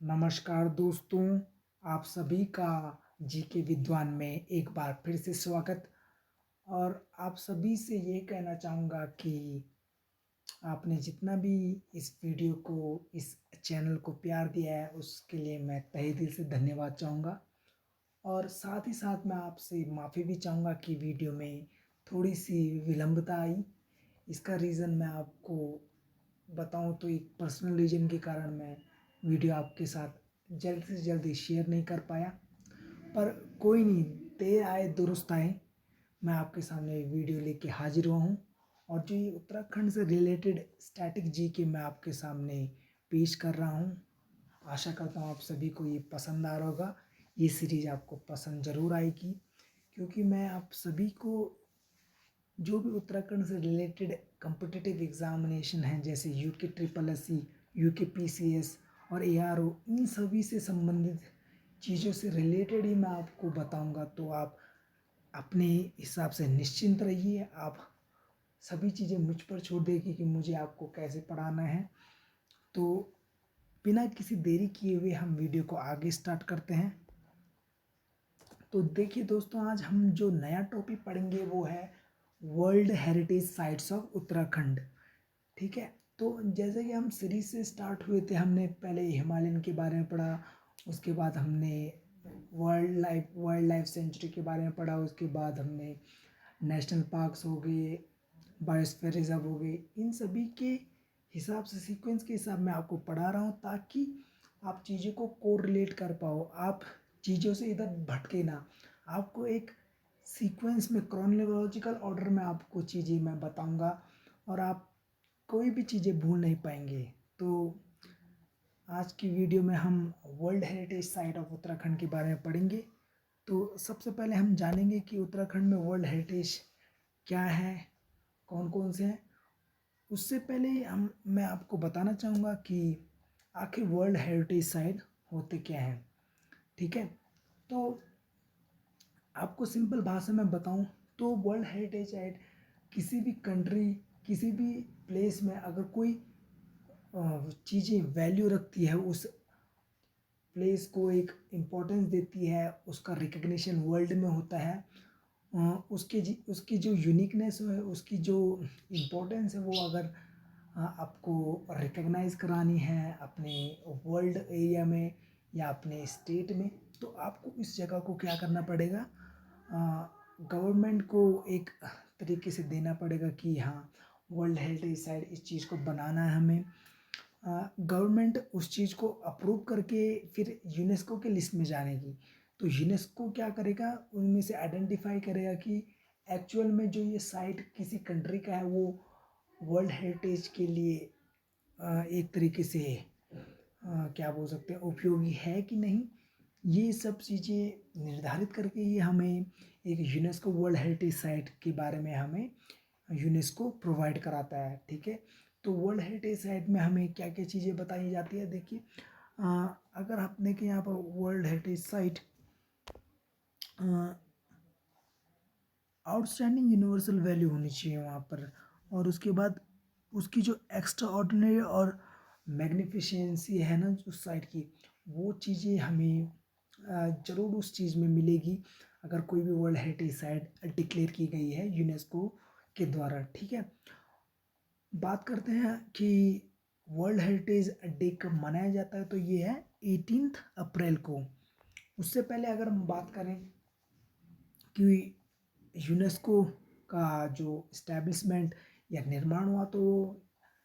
नमस्कार दोस्तों, आप सभी का जीके विद्वान में एक बार फिर से स्वागत। और आप सभी से ये कहना चाहूँगा कि आपने जितना भी इस वीडियो को, इस चैनल को प्यार दिया है, उसके लिए मैं तहे दिल से धन्यवाद चाहूँगा। और साथ ही साथ मैं आपसे माफ़ी भी चाहूँगा कि वीडियो में थोड़ी-सी विलंबता आई। इसका रीज़न मैं आपको बताऊँ तो एक पर्सनल रीज़न के कारण मैं वीडियो आपके साथ जल्द से जल्द शेयर नहीं कर पाया। पर कोई नहीं, देर आए दुरुस्त आए। मैं आपके सामने वीडियो लेके हाजिर हुआ हूँ और जो ये उत्तराखंड से रिलेटेड स्टैटिक जीके मैं आपके सामने पेश कर रहा हूँ। आशा करता हूँ आप सभी को ये पसंद आ रहा होगा। ये सीरीज़ आपको पसंद ज़रूर आएगी, क्योंकि मैं आप सभी को जो भी उत्तराखंड से रिलेटेड कॉम्पिटिटिव एग्जामिनेशन हैं, जैसे UK triple S C, UK PCS और एआरओ, इन सभी से संबंधित चीज़ों से रिलेटेड ही मैं आपको बताऊंगा। तो आप अपने हिसाब से निश्चिंत रहिए। आप सभी चीज़ें मुझ पर छोड़ देगी कि मुझे आपको कैसे पढ़ाना है। तो बिना किसी देरी किए हुए हम वीडियो को आगे स्टार्ट करते हैं। तो देखिए दोस्तों, आज हम जो नया टॉपिक पढ़ेंगे वो है world heritage sites of Uttarakhand. ठीक है। तो जैसे कि हम सीरीज से स्टार्ट हुए थे, हमने पहले हिमालयन के बारे में पढ़ा, उसके बाद हमने वाइल्ड लाइफ सेंचुरी के बारे में पढ़ा, उसके बाद हमने नेशनल पार्क्स हो गए, बायोस्फीयर रिजर्व हो गए। इन सभी के हिसाब से, सीक्वेंस के हिसाब में आपको पढ़ा रहा हूँ, ताकि आप चीज़ों को कोरिलेट कर पाओ, आप चीज़ों से इधर भटके ना। आपको एक सीक्वेंस में, क्रोनोलॉजिकल ऑर्डर में आपको चीज़ें मैं बताऊंगा और आप कोई भी चीज़ें भूल नहीं पाएंगे। तो आज की वीडियो में हम world heritage site of Uttarakhand के बारे में पढ़ेंगे। तो सबसे पहले हम जानेंगे कि उत्तराखंड में वर्ल्ड हेरिटेज क्या है, कौन कौन से हैं। उससे पहले मैं आपको बताना चाहूँगा कि आखिर वर्ल्ड हेरिटेज साइट होते क्या हैं। ठीक है। तो आपको सिंपल भाषा में बताऊं तो वर्ल्ड हेरिटेज साइट किसी भी कंट्री, किसी भी प्लेस में अगर कोई चीज़ें वैल्यू रखती है, उस प्लेस को एक इम्पोर्टेंस देती है, उसका रिकग्निशन वर्ल्ड में होता है, उसकी जो यूनिकनेस है, उसकी जो इम्पोर्टेंस है, वो अगर आपको रिकग्नाइज करानी है अपने वर्ल्ड एरिया में या अपने स्टेट में, तो आपको इस जगह को क्या करना पड़ेगा, गवर्नमेंट को एक तरीके से देना पड़ेगा कि हाँ, वर्ल्ड हेरिटेज साइट इस चीज़ को बनाना है हमें। गवर्नमेंट उस चीज़ को अप्रूव करके फिर यूनेस्को के लिस्ट में जानेगी। तो यूनेस्को क्या करेगा, उनमें से आइडेंटिफाई करेगा कि एक्चुअल में जो ये साइट किसी कंट्री का है, वो वर्ल्ड हेरिटेज के लिए एक तरीके से क्या बोल सकते हैं, उपयोगी है कि नहीं। ये सब चीज़ें निर्धारित करके ये हमें एक यूनेस्को वर्ल्ड हेरिटेज साइट के बारे में हमें यूनेस्को प्रोवाइड कराता है। ठीक है। तो वर्ल्ड हेरिटेज साइट में हमें क्या क्या चीज़ें बताई जाती है, देखिए। अगर आपने के यहाँ पर world heritage site, outstanding universal value होनी चाहिए वहाँ पर, और उसके बाद उसकी जो एक्स्ट्रा ऑर्डिनरी और मैग्निफिशेंसी है ना उस साइट की, वो चीज़ें हमें ज़रूर उस चीज़ में मिलेगी अगर कोई भी वर्ल्ड हेरिटेज साइट डिक्लेयर की गई है यूनेस्को के द्वारा। ठीक है। बात करते हैं कि वर्ल्ड हेरिटेज डे कब मनाया जाता है, तो ये है 18 अप्रैल को। उससे पहले अगर हम बात करें कि यूनेस्को का जो इस्टेब्लिशमेंट या निर्माण हुआ, तो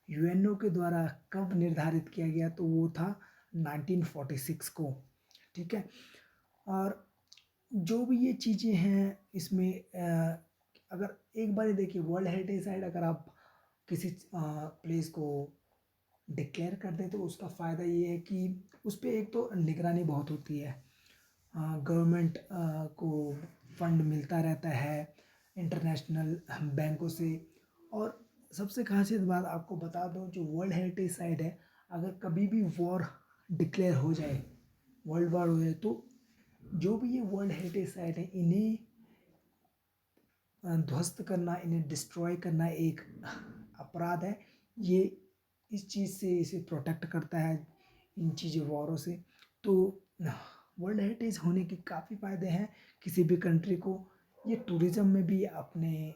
यूएनओ के द्वारा कब निर्धारित किया गया, तो वो था 1946 को। ठीक है। और जो भी ये चीज़ें हैं इसमें, अगर एक बार देखिए, वर्ल्ड हेरिटेज साइट अगर आप किसी प्लेस को डिक्लेयर कर दें, तो उसका फ़ायदा ये है कि उस पर एक तो निगरानी बहुत होती है, गवर्नमेंट को फंड मिलता रहता है इंटरनेशनल बैंकों से। और सबसे खासियत बात आपको बता दूं, जो वर्ल्ड हेरिटेज साइट है, अगर कभी भी वॉर डिक्लेयर हो जाए, वर्ल्ड वॉर हो जाए, तो जो भी ये वर्ल्ड हेरिटेज साइट है, इन्हें ध्वस्त करना, इन्हें डिस्ट्रॉय करना एक अपराध है। ये इस चीज़ से इसे प्रोटेक्ट करता है। इन चीज़ों वॉरों से। तो वर्ल्ड हेरिटेज होने के काफ़ी फ़ायदे हैं किसी भी कंट्री को। ये टूरिज़्म में भी अपने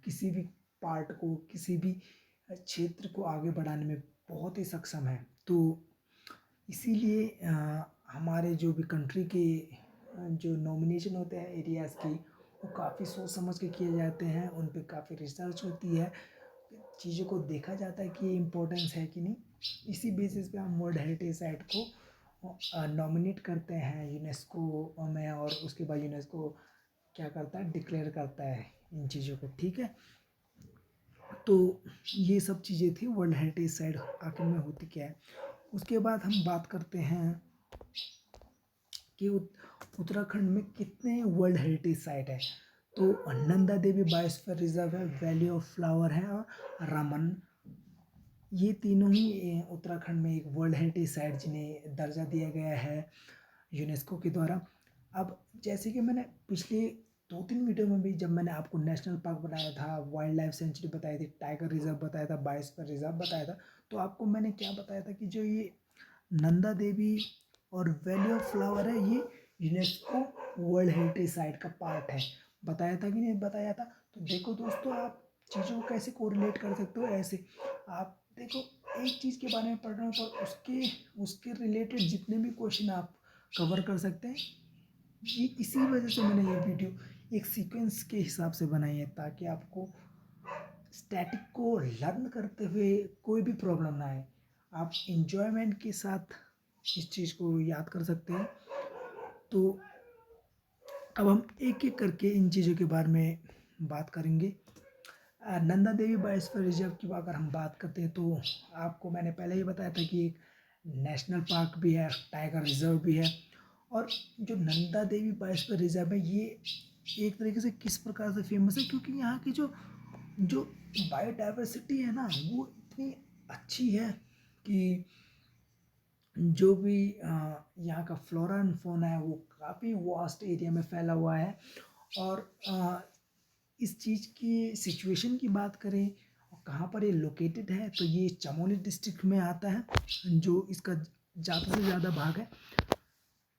किसी भी पार्ट को, किसी भी क्षेत्र को आगे बढ़ाने में बहुत ही सक्षम है। तो इसीलिए हमारे जो भी कंट्री के जो नॉमिनेशन होते हैं एरियाज़ की, वो काफ़ी सोच समझ के किए जाते हैं, उन पे काफ़ी रिसर्च होती है, चीज़ों को देखा जाता है कि ये इम्पोर्टेंस है कि नहीं। इसी बेसिस पे हम वर्ल्ड हेरिटेज साइट को नॉमिनेट करते हैं यूनेस्को में, और उसके बाद यूनेस्को क्या करता है, डिक्लेयर करता है इन चीज़ों को, ठीक है। तो ये सब चीज़ें थी वर्ल्ड हेरिटेज साइट आखिर में होती क्या है। उसके बाद हम बात करते हैं कि उत्तराखंड में कितने वर्ल्ड हेरिटेज साइट है। तो नंदा देवी बायोस्फीयर रिजर्व है, वैली ऑफ फ्लावर है, और रमन, ये तीनों ही उत्तराखंड में एक वर्ल्ड हेरिटेज साइट जिन्हें दर्जा दिया गया है यूनेस्को के द्वारा। अब जैसे कि मैंने पिछले 2-3 वीडियो में भी, जब मैंने आपको नेशनल पार्क बताया था, वाइल्ड लाइफ सेंचुरी बताई थी, टाइगर रिजर्व बताया था, बायोस्फीयर रिजर्व बताया था, तो आपको मैंने क्या बताया था कि जो ये नंदा देवी और वैली ऑफ फ्लावर है, ये यूनेस्को वर्ल्ड हेरिटेज साइट का पार्ट है। बताया था कि नहीं बताया था। तो देखो दोस्तों, आप चीज़ों को कैसे कोरिलेट कर सकते हो, ऐसे आप देखो एक चीज़ के बारे में पढ़ रहे हो पर उसके उसके रिलेटेड जितने भी क्वेश्चन आप कवर कर सकते हैं, ये इसी वजह से मैंने ये वीडियो एक सीक्वेंस के हिसाब से बनाई है, ताकि आपको स्टैटिक को लर्न करते हुए कोई भी प्रॉब्लम ना आए, आप इंजॉयमेंट के साथ इस चीज़ को याद कर सकते हैं। तो अब हम एक एक करके इन चीज़ों के बारे में बात करेंगे। नंदा देवी बायोस्फीयर रिजर्व की अगर हम बात करते हैं, तो आपको मैंने पहले ही बताया था कि एक नेशनल पार्क भी है, टाइगर रिजर्व भी है। और जो नंदा देवी बायोस्फीयर रिजर्व है, ये एक तरीके से किस प्रकार से फेमस है, क्योंकि यहाँ की जो जो बायोडाइवर्सिटी है ना, वो इतनी अच्छी है कि जो भी यहाँ का फ्लोरा एंड फौना है, वो काफ़ी वास्ट एरिया में फैला हुआ है। और इस चीज़ की सिचुएशन की बात करें और कहाँ पर ये लोकेटेड है, तो ये चमोली डिस्ट्रिक्ट में आता है, जो इसका ज़्यादा से ज़्यादा भाग है।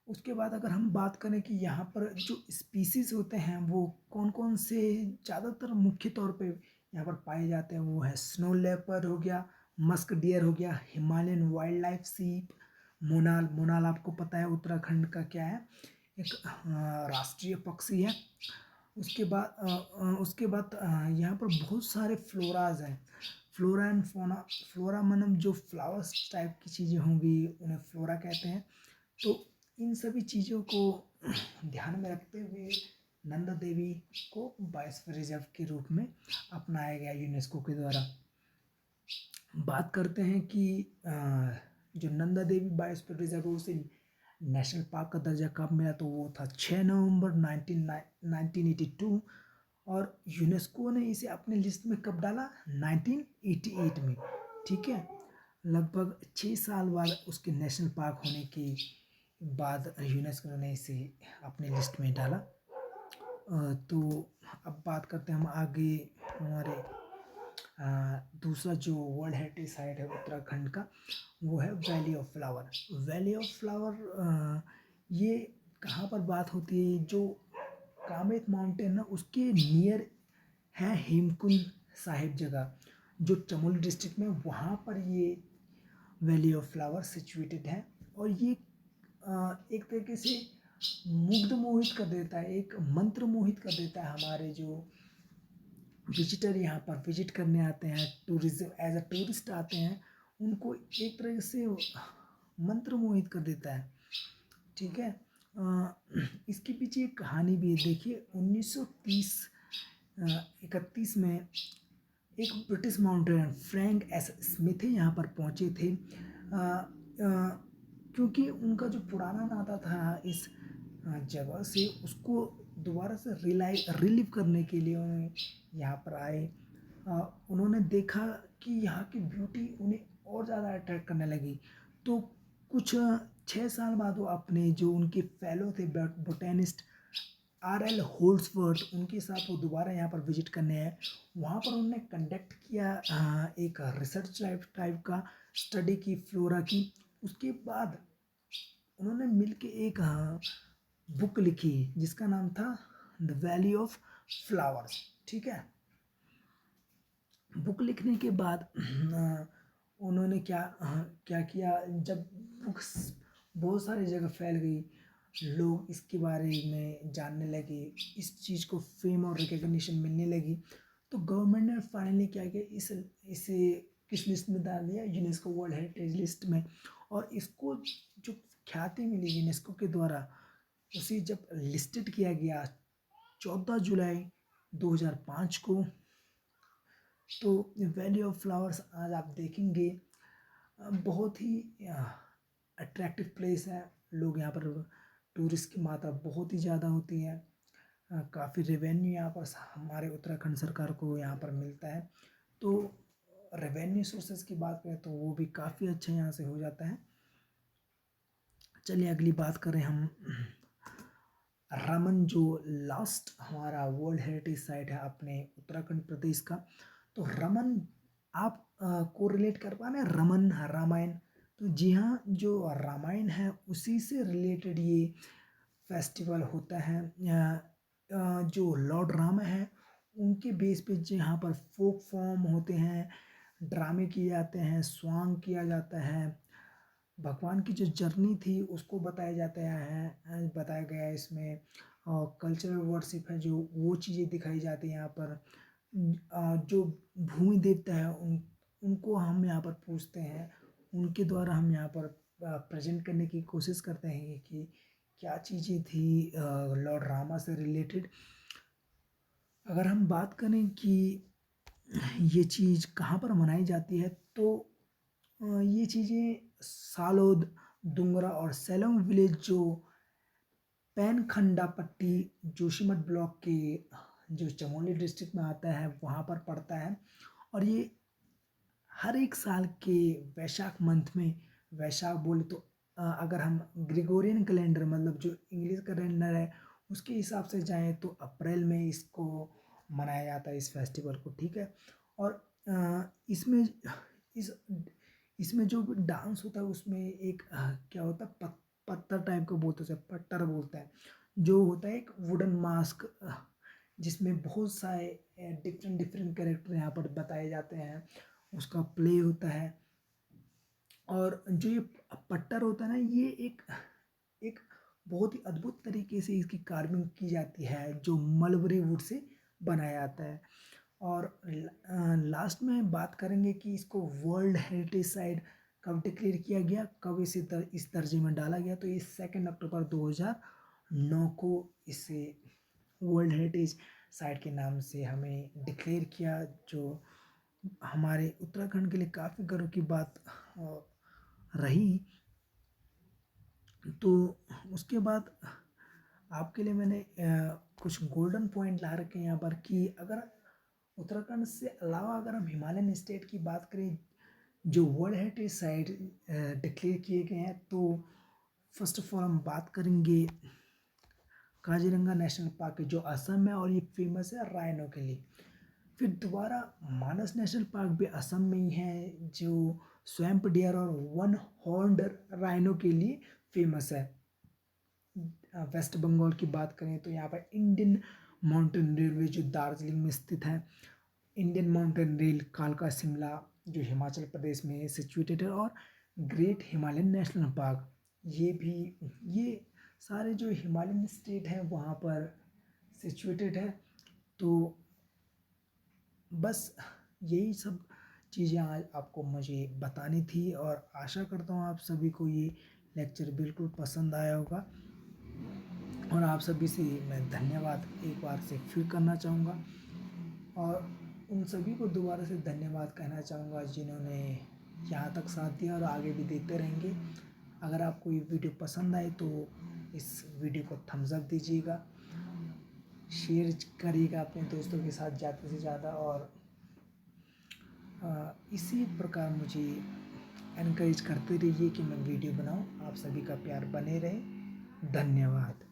उसके बाद अगर हम बात करें कि यहाँ पर जो स्पीसीज होते हैं वो कौन कौन से ज़्यादातर मुख्य तौर पे यहाँ पर पाए जाते हैं, वो है स्नो लेपर्ड हो गया, मस्क डियर हो गया, हिमालयन वाइल्ड लाइफ सीप, मोनाल। मोनाल आपको पता है उत्तराखंड का क्या है, एक राष्ट्रीय पक्षी है। उसके बाद यहाँ पर बहुत सारे फ्लोराज हैं, फ्लोरा एंड फोना। फ्लोरा मतलब जो फ्लावर्स टाइप की चीज़ें होंगी उन्हें फ्लोरा कहते हैं। तो इन सभी चीज़ों को ध्यान में रखते हुए नंदा देवी को बायोस्फीयर रिजर्व के रूप में अपनाया गया यूनेस्को के द्वारा। बात करते हैं कि जो नंदा देवी बायोस्फीयर रिजर्व है उसे नेशनल पार्क का दर्जा कब मिला, तो वो था 6 नवंबर 1982। और यूनेस्को ने इसे अपने लिस्ट में कब डाला, 1988 में, ठीक है। लगभग 6 साल बाद उसके नेशनल पार्क होने के बाद यूनेस्को ने इसे अपने लिस्ट में डाला। तो अब बात करते हैं हम आगे हमारे दूसरा जो वर्ल्ड हेरिटेज साइट है उत्तराखंड का, वो है valley of flower. Valley of flower ये कहाँ पर बात होती है, जो कामेत माउंटेन ना उसके नियर है हेमकुंड साहिब जगह, जो चमोली डिस्ट्रिक्ट में, वहाँ पर ये वैली ऑफ फ्लावर सिचुएटेड है। और ये एक तरीके से मुग्ध मोहित कर देता है, एक मंत्र मोहित कर देता है हमारे जो विजिटर यहाँ पर विजिट करने आते हैं, टूरिज्म एज अ टूरिस्ट आते हैं, उनको एक तरह से मंत्र मोहित कर देता है, ठीक है। इसके पीछे एक कहानी भी है। देखिए 1931 में एक British mountaineer Frank S Smith यहाँ पर पहुँचे थे, क्योंकि उनका जो पुराना नाता था इस जगह से, उसको दोबारा से रिलीव करने के लिए उन्हें यहाँ पर आए। उन्होंने देखा कि यहाँ की ब्यूटी उन्हें और ज़्यादा अट्रैक्ट करने लगी। तो कुछ 6 साल बाद वो अपने जो उनके फेलो थे बोटेनिस्ट RL होल्ड्सवर्थ, उनके साथ वो दोबारा यहाँ पर विजिट करने आए। वहाँ पर उन्होंने कंडक्ट किया एक रिसर्च टाइप का स्टडी की फ्लोरा की। उसके बाद उन्होंने मिलके एक बुक लिखी जिसका नाम था द वैली ऑफ फ्लावर्स। ठीक है, बुक लिखने के बाद उन्होंने क्या किया, जब बुक्स बहुत सारी जगह फैल गई, लोग इसके बारे में जानने लगे, इस चीज़ को फेम और रिकग्निशन मिलने लगी, तो गवर्नमेंट ने फाइनली क्या किया, इसे किस लिस्ट में डाल दिया, यूनेस्को वर्ल्ड हेरिटेज लिस्ट में। और इसको जो ख्याति मिली यूनेस्को के द्वारा, उसे जब लिस्टेड किया गया 14 जुलाई 2005 को, तो वैली ऑफ फ्लावर्स आज आप देखेंगे बहुत ही अट्रैक्टिव प्लेस है। लोग यहाँ पर, टूरिस्ट की मात्रा बहुत ही ज़्यादा होती है, काफ़ी रेवेन्यू यहाँ पर हमारे उत्तराखंड सरकार को यहाँ पर मिलता है। तो रेवेन्यू सोर्सेज की बात करें तो वो भी काफ़ी अच्छा यहाँ से हो जाता है। चलिए अगली बात करें हम रमन, जो लास्ट हमारा वर्ल्ड हेरिटेज साइट है अपने उत्तराखंड प्रदेश का। तो रमन आप को रिलेट कर पा रहे हैं, रमन रामायण। तो जी हाँ, जो रामायण है उसी से रिलेटेड ये फेस्टिवल होता है। जो लॉर्ड राम है उनके बेस पे जो यहाँ पर फोक फॉर्म होते हैं, ड्रामे किए जाते हैं, सॉन्ग किया जाता है, भगवान की जो जर्नी थी उसको बताया गया है इसमें। और कल्चरल वर्शिप है, जो वो चीज़ें दिखाई जाती हैं यहाँ पर। जो भूमि देवता है उनको हम यहाँ पर पूजते हैं, उनके द्वारा हम यहाँ पर प्रेजेंट करने की कोशिश करते हैं कि क्या चीज़ें थी लॉर्ड रामा से रिलेटेड। अगर हम बात करें कि ये चीज़ कहाँ पर मनाई जाती है, तो ये चीज़ें सालोद, दुंगरा और सेलोंग विलेज, जो पैनखंडापट्टी जोशीमठ ब्लॉक के जो चमोली डिस्ट्रिक्ट में आता है, वहाँ पर पड़ता है। और ये हर एक साल के वैशाख मंथ में, वैशाख बोले तो अगर हम ग्रेगोरियन कैलेंडर मतलब जो इंग्लिश कैलेंडर है उसके हिसाब से जाएं तो अप्रैल में इसको मनाया जाता है, इस फेस्टिवल को। ठीक है, और इसमें इस इसमें जो डांस होता है उसमें एक क्या होता है, पत्थर टाइप का बोलते हैं, पट्टर बोलते हैं, जो होता है एक वुडन मास्क, जिसमें बहुत सारे डिफरेंट डिफरेंट कैरेक्टर यहाँ पर बताए जाते हैं, उसका प्ले होता है। और जो ये पट्टर होता है ना, ये एक बहुत ही अद्भुत तरीके से इसकी कार्विंग की जाती है, जो मलबरी वुड से बनाया जाता है। और लास्ट में बात करेंगे कि इसको वर्ल्ड हेरिटेज साइट कब डिक्लेयर किया गया, कब इस दर्जे में डाला गया। तो ये 2 अक्टूबर 2009 को इसे वर्ल्ड हेरिटेज साइट के नाम से हमें डिक्लेयर किया, जो हमारे उत्तराखंड के लिए काफ़ी गर्व की बात रही। तो उसके बाद आपके लिए मैंने कुछ गोल्डन पॉइंट ला रखे हैं यहाँ पर, कि अगर उत्तराखंड से अलावा अगर हम हिमालयन स्टेट की बात करें जो वर्ल्ड हेरिटेज साइट डिक्लेयर किए गए हैं, तो फर्स्ट ऑफ ऑल हम बात करेंगे काजीरंगा नेशनल पार्क, जो असम में, और ये फेमस है राइनो के लिए। फिर दोबारा मानस नेशनल पार्क भी असम में ही है, जो स्वैम्प डियर और वन हॉर्न्ड राइनो के लिए फेमस है। वेस्ट बंगाल की बात करें तो यहाँ पर इंडियन माउंटेन रेलवे जो दार्जिलिंग में स्थित है, इंडियन माउंटेन रेल कालका शिमला जो हिमाचल प्रदेश में सिचुएटेड है, और ग्रेट हिमालयन नेशनल पार्क, ये सारे जो हिमालयन स्टेट हैं वहाँ पर सिचुएटेड है। तो बस यही सब चीज़ें आज आपको मुझे बतानी थी, और आशा करता हूँ आप सभी को ये लेक्चर बिल्कुल पसंद आया होगा। और आप सभी से मैं धन्यवाद एक बार से फिर करना चाहूँगा, और उन सभी को दोबारा से धन्यवाद कहना चाहूँगा जिन्होंने यहाँ तक साथ दिया और आगे भी देते रहेंगे। अगर आपको ये वीडियो पसंद आए तो इस वीडियो को थम्स अप दीजिएगा, शेयर करिएगा अपने दोस्तों के साथ ज़्यादा से ज़्यादा, और इसी प्रकार मुझे एनकरेज करते रहिए कि मैं वीडियो बनाऊं। आप सभी का प्यार बने रहे। धन्यवाद।